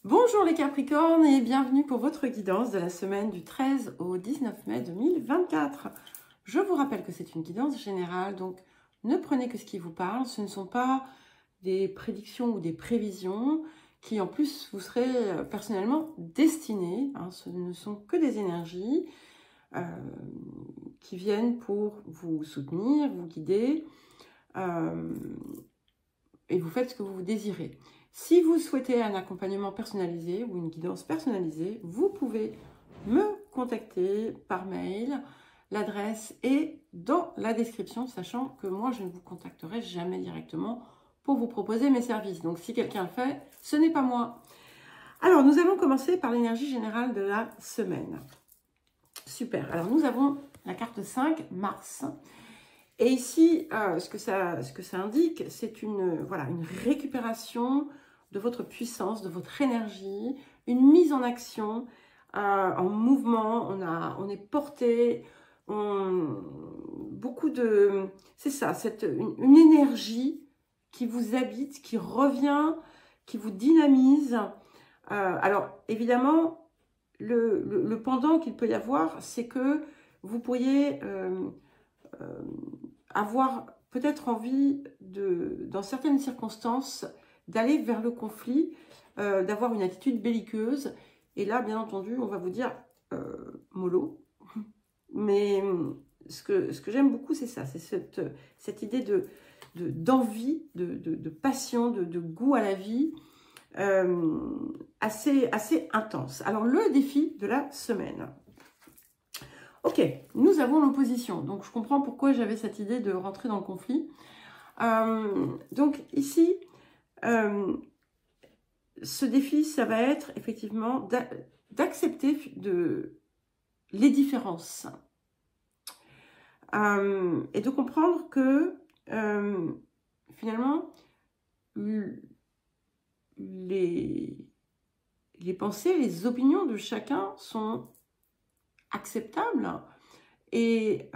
Bonjour les Capricornes et bienvenue pour votre guidance de la semaine du 13 au 19 mai 2024. Je vous rappelle que c'est une guidance générale, donc ne prenez que ce qui vous parle. Ce ne sont pas des prédictions ou des prévisions qui en plus vous serez personnellement destinés. Ce ne sont que des énergies qui viennent pour vous soutenir, vous guider et vous faites ce que vous désirez. Si vous souhaitez un accompagnement personnalisé ou une guidance personnalisée, vous pouvez me contacter par mail. L'adresse est dans la description, sachant que moi, je ne vous contacterai jamais directement pour vous proposer mes services. Donc, si quelqu'un le fait, ce n'est pas moi. Alors, nous allons commencer par l'énergie générale de la semaine. Super. Alors, nous avons la carte 5, Mars. Et ici, ce que ça indique, c'est une récupération de votre puissance, de votre énergie, une mise en action, en mouvement, on est porté, beaucoup de... C'est ça, une énergie qui vous habite, qui revient, qui vous dynamise. Alors, évidemment, le pendant qu'il peut y avoir, c'est que vous pourriez... avoir peut-être envie, dans certaines circonstances, d'aller vers le conflit, d'avoir une attitude belliqueuse. Et là, bien entendu, on va vous dire mollo. Mais ce que j'aime beaucoup, c'est ça, c'est cette idée d'envie, de passion, de goût à la vie, assez intense. Alors, le défi de la semaine. Ok, nous avons l'opposition. Donc, je comprends pourquoi j'avais cette idée de rentrer dans le conflit. Donc, ici, ce défi, ça va être effectivement d'accepter les différences. Et de comprendre que, finalement, les pensées, les opinions de chacun sont acceptables et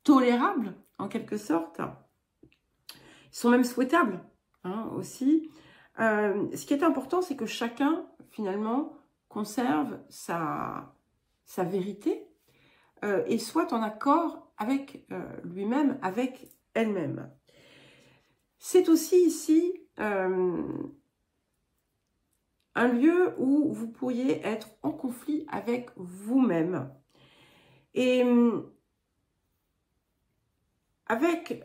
tolérables en quelque sorte. Ils sont même souhaitables aussi. Ce qui est important, c'est que chacun finalement conserve sa vérité et soit en accord avec lui-même, avec elle-même. C'est aussi ici un lieu où vous pourriez être en conflit avec vous-même. Et avec...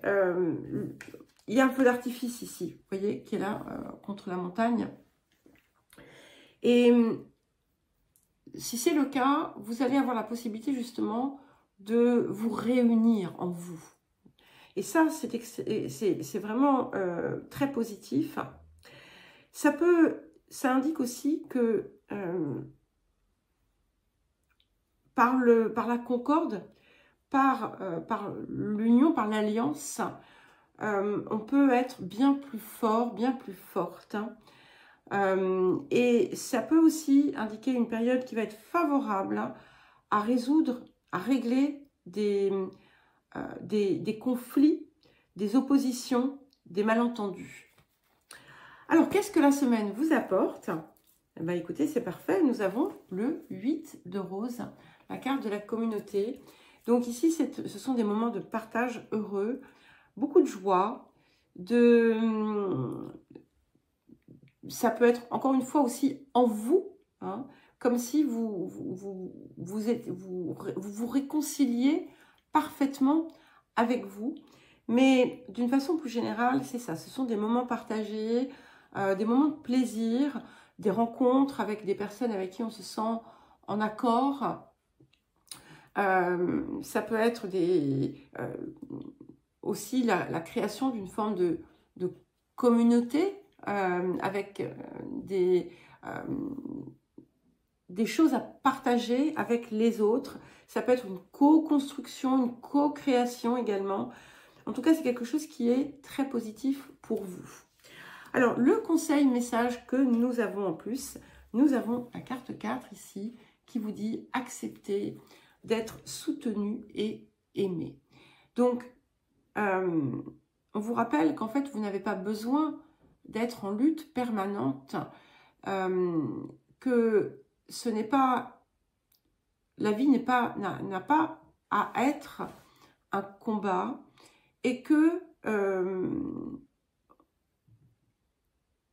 il y a un feu d'artifice ici, vous voyez, qui est là, contre la montagne. Et si c'est le cas, vous allez avoir la possibilité justement de vous réunir en vous. Et ça, c'est vraiment très positif. Ça indique aussi que par la concorde, par l'union, par l'alliance, on peut être bien plus fort, bien plus forte. Et ça peut aussi indiquer une période qui va être favorable à résoudre, à régler des conflits, des oppositions, des malentendus. Alors, qu'est-ce que la semaine vous apporte? Eh bien, écoutez, c'est parfait. Nous avons le 8 de rose, la carte de la communauté. Donc ici, ce sont des moments de partage heureux, beaucoup de joie, ça peut être encore une fois aussi en vous, comme si vous vous réconciliez parfaitement avec vous. Mais d'une façon plus générale, c'est ça, ce sont des moments partagés, des moments de plaisir, des rencontres avec des personnes avec qui on se sent en accord. Ça peut être aussi la création d'une forme de communauté avec des choses à partager avec les autres. Ça peut être une co-construction, une co-création également. En tout cas, c'est quelque chose qui est très positif pour vous. Alors, le conseil, message que nous avons en plus, nous avons la carte 4 ici qui vous dit accepter d'être soutenu et aimé. Donc, on vous rappelle qu'en fait, vous n'avez pas besoin d'être en lutte permanente que ce n'est pas, la vie n'a pas à être un combat et que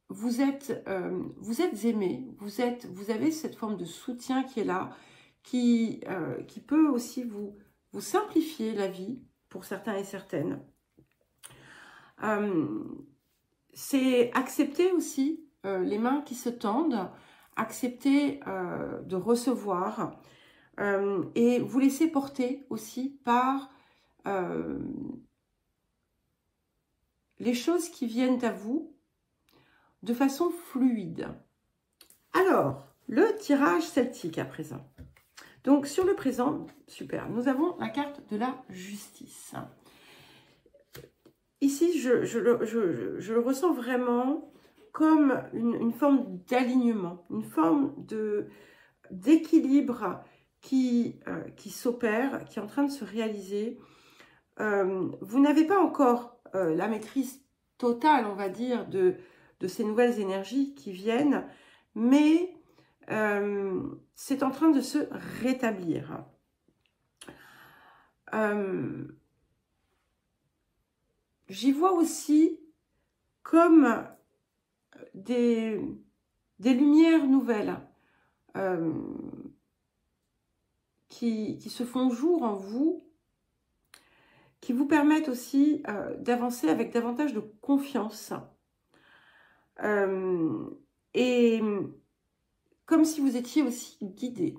vous êtes aimé, vous avez cette forme de soutien qui est là, qui peut aussi vous simplifier la vie pour certains et certaines. C'est accepter aussi les mains qui se tendent, accepter de recevoir et vous laisser porter aussi par les choses qui viennent à vous de façon fluide. Alors, le tirage celtique à présent. Donc, sur le présent, super, nous avons la carte de la justice. Ici, je le ressens vraiment comme une forme d'alignement, une forme d'équilibre qui s'opère, qui est en train de se réaliser. Vous n'avez pas encore la maîtrise totale, on va dire, de ces nouvelles énergies qui viennent, mais c'est en train de se rétablir. J'y vois aussi comme des lumières nouvelles qui se font jour en vous, qui vous permettent aussi d'avancer avec davantage de confiance. Et comme si vous étiez aussi guidé.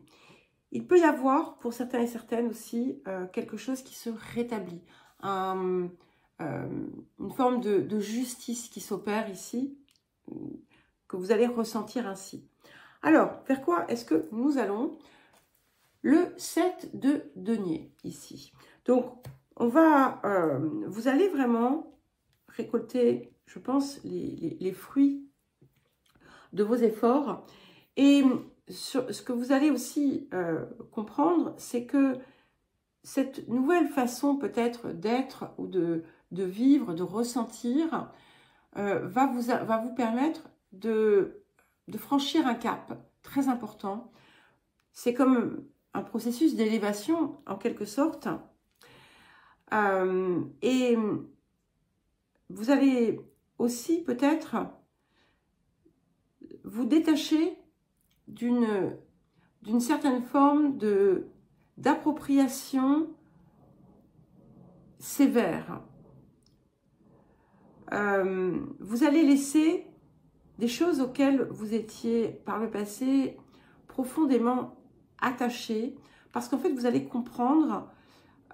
Il peut y avoir, pour certains et certaines aussi, quelque chose qui se rétablit. Une forme de justice qui s'opère ici, que vous allez ressentir ainsi. Alors, vers quoi est-ce que nous allons? Le 7 de denier, ici. Donc, on va, vous allez vraiment récolter, je pense, les fruits de vos efforts. Et ce que vous allez aussi comprendre, c'est que cette nouvelle façon peut-être d'être ou de vivre, de ressentir, va vous permettre de franchir un cap très important. C'est comme un processus d'élévation en quelque sorte. Et vous allez aussi peut-être vous détacher d'une certaine forme d'appropriation sévère. Vous allez laisser des choses auxquelles vous étiez par le passé profondément attaché, parce qu'en fait vous allez comprendre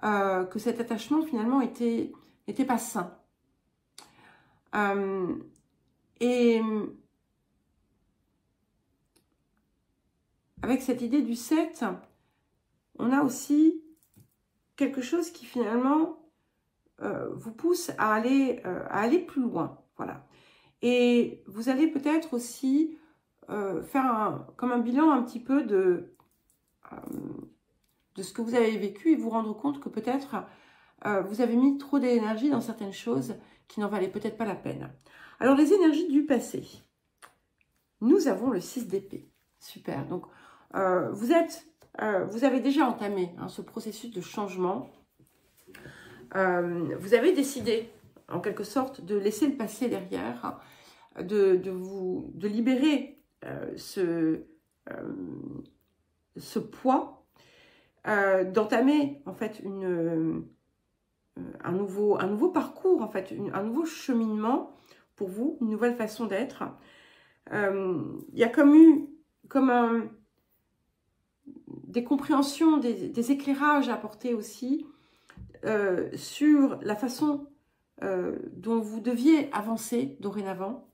que cet attachement finalement n'était pas sain. Et avec cette idée du 7, on a aussi quelque chose qui finalement vous pousse à aller plus loin. Voilà. Et vous allez peut-être aussi faire comme un bilan un petit peu de ce que vous avez vécu et vous rendre compte que peut-être vous avez mis trop d'énergie dans certaines choses qui n'en valaient peut-être pas la peine. Alors, les énergies du passé. Nous avons le 6 d'épée. Super. Donc, vous avez déjà entamé ce processus de changement. Vous avez décidé, en quelque sorte, de laisser le passé derrière, de libérer ce poids, d'entamer en fait un nouveau parcours, en fait, un nouveau cheminement pour vous, une nouvelle façon d'être. Il y a comme des compréhensions, des éclairages à apporter aussi sur la façon dont vous deviez avancer dorénavant.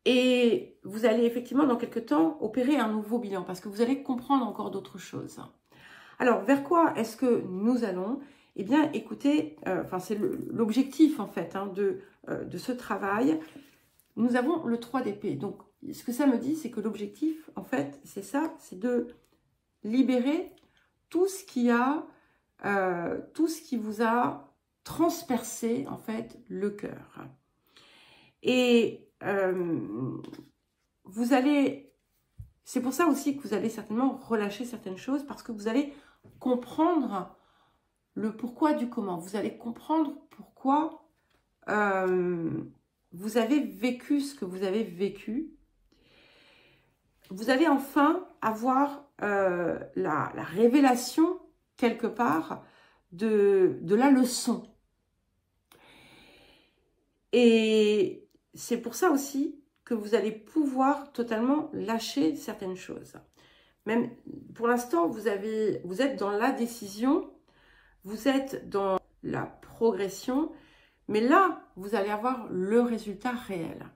Et vous allez effectivement, dans quelques temps, opérer un nouveau bilan parce que vous allez comprendre encore d'autres choses. Alors, vers quoi est-ce que nous allons? Eh bien, écoutez, c'est l'objectif en fait de ce travail. Nous avons le 3 d'épée. Donc, ce que ça me dit, c'est que l'objectif, en fait, c'est ça, c'est de libérer tout ce qui vous a transpercé, en fait, le cœur. Et vous allez... C'est pour ça aussi que vous allez certainement relâcher certaines choses, parce que vous allez comprendre le pourquoi du comment. Vous allez comprendre pourquoi vous avez vécu ce que vous avez vécu. Vous allez enfin avoir la révélation, quelque part, de la leçon. Et c'est pour ça aussi que vous allez pouvoir totalement lâcher certaines choses. Même pour l'instant, vous êtes dans la décision, vous êtes dans la progression, mais là, vous allez avoir le résultat réel.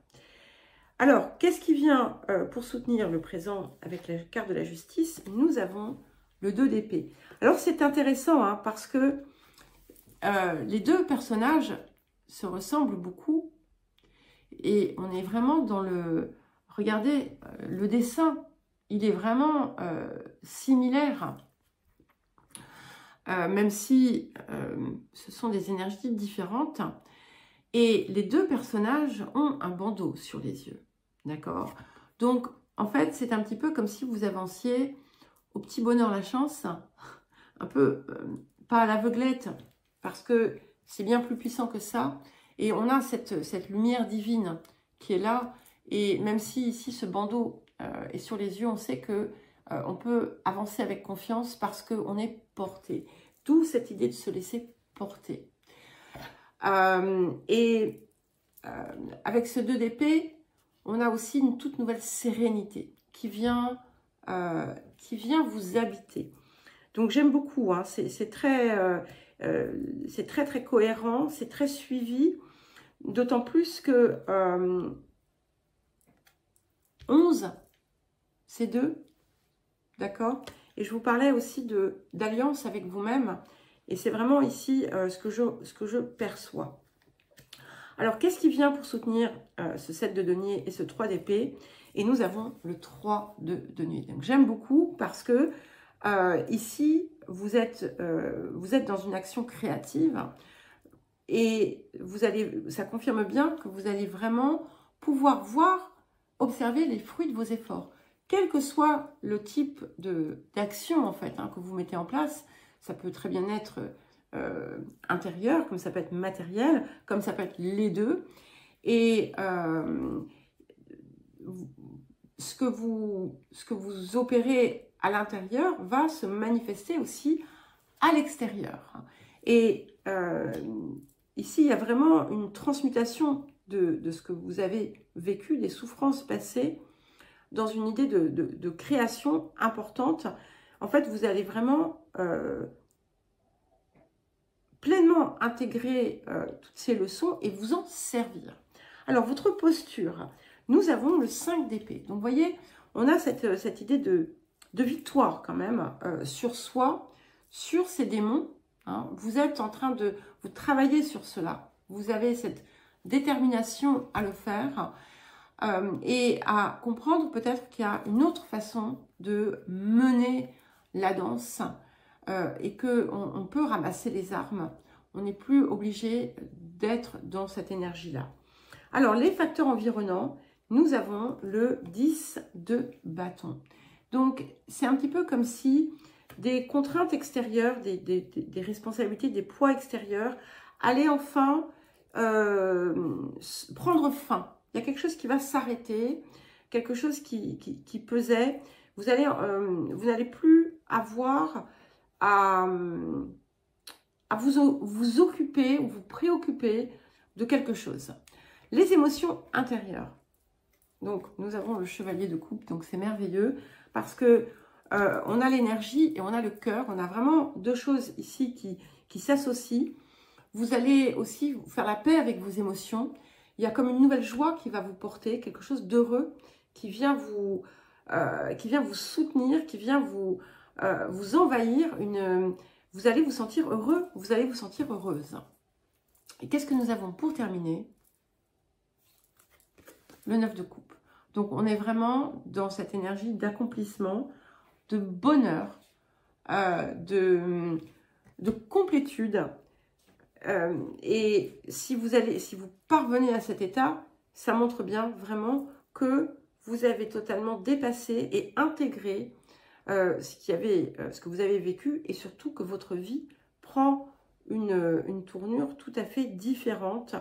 Alors, qu'est-ce qui vient pour soutenir le présent avec la carte de la justice? Nous avons le 2 d'épée. Alors, c'est intéressant hein, parce que les deux personnages se ressemblent beaucoup et on est vraiment dans le... Regardez, le dessin, il est vraiment similaire, même si ce sont des énergies différentes. Et les deux personnages ont un bandeau sur les yeux, d'accord? Donc, en fait, c'est un petit peu comme si vous avanciez au petit bonheur la chance, un peu, pas à l'aveuglette, parce que c'est bien plus puissant que ça. Et on a cette lumière divine qui est là. Et même si ici, ce bandeau est sur les yeux, on sait que on peut avancer avec confiance parce qu'on est porté. D'où cette idée de se laisser porter. Avec ce 2 d'épée, on a aussi une toute nouvelle sérénité qui vient vous habiter. Donc j'aime beaucoup, hein, c'est très cohérent, c'est très suivi, d'autant plus que 11, c'est 2, d'accord? Et je vous parlais aussi d'alliance avec vous-même. Et c'est vraiment ici ce que je perçois. Alors, qu'est-ce qui vient pour soutenir ce 7 de denier et ce 3 d'épée? Et nous avons le 3 de denier. Donc, j'aime beaucoup parce que ici, vous êtes dans une action créative. Et ça confirme bien que vous allez vraiment pouvoir observer les fruits de vos efforts. Quel que soit le type d'action, en fait, hein, que vous mettez en place. Ça peut très bien être intérieur, comme ça peut être matériel, comme ça peut être les deux. Et ce que vous opérez à l'intérieur va se manifester aussi à l'extérieur. Et ici, il y a vraiment une transmutation de ce que vous avez vécu, des souffrances passées, dans une idée de création importante. En fait, vous allez vraiment pleinement intégrer toutes ces leçons et vous en servir. Alors, votre posture, nous avons le 5 d'épée. Donc, vous voyez, on a cette idée de victoire quand même sur soi, sur ces démons. Hein. Vous êtes en train de vous travailler sur cela. Vous avez cette détermination à le faire et à comprendre peut-être qu'il y a une autre façon de mener la danse et qu'on peut ramasser les armes. On n'est plus obligé d'être dans cette énergie-là. Alors, les facteurs environnants, nous avons le 10 de bâton. Donc, c'est un petit peu comme si des contraintes extérieures, des responsabilités, des poids extérieurs allaient enfin prendre fin. Il y a quelque chose qui va s'arrêter, quelque chose qui pesait. Vous n'allez plus avoir à vous occuper ou vous préoccuper de quelque chose. Les émotions intérieures. Donc, nous avons le chevalier de coupe, donc c'est merveilleux parce que on a l'énergie et on a le cœur. On a vraiment deux choses ici qui s'associent. Vous allez aussi faire la paix avec vos émotions. Il y a comme une nouvelle joie qui va vous porter, quelque chose d'heureux qui vient vous soutenir, qui vient vous envahir. Vous allez vous sentir heureux, vous allez vous sentir heureuse. Et qu'est-ce que nous avons pour terminer? Le 9 de coupe. Donc, on est vraiment dans cette énergie d'accomplissement, de bonheur, de complétude. Et si vous parvenez à cet état, ça montre bien vraiment que vous avez totalement dépassé et intégré ce que vous avez vécu, et surtout que votre vie prend une tournure tout à fait différente,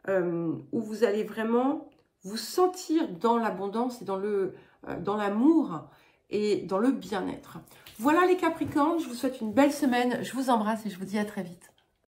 où vous allez vraiment vous sentir dans l'abondance et dans l'amour et dans le bien-être. Voilà les Capricornes, je vous souhaite une belle semaine, je vous embrasse et je vous dis à très vite.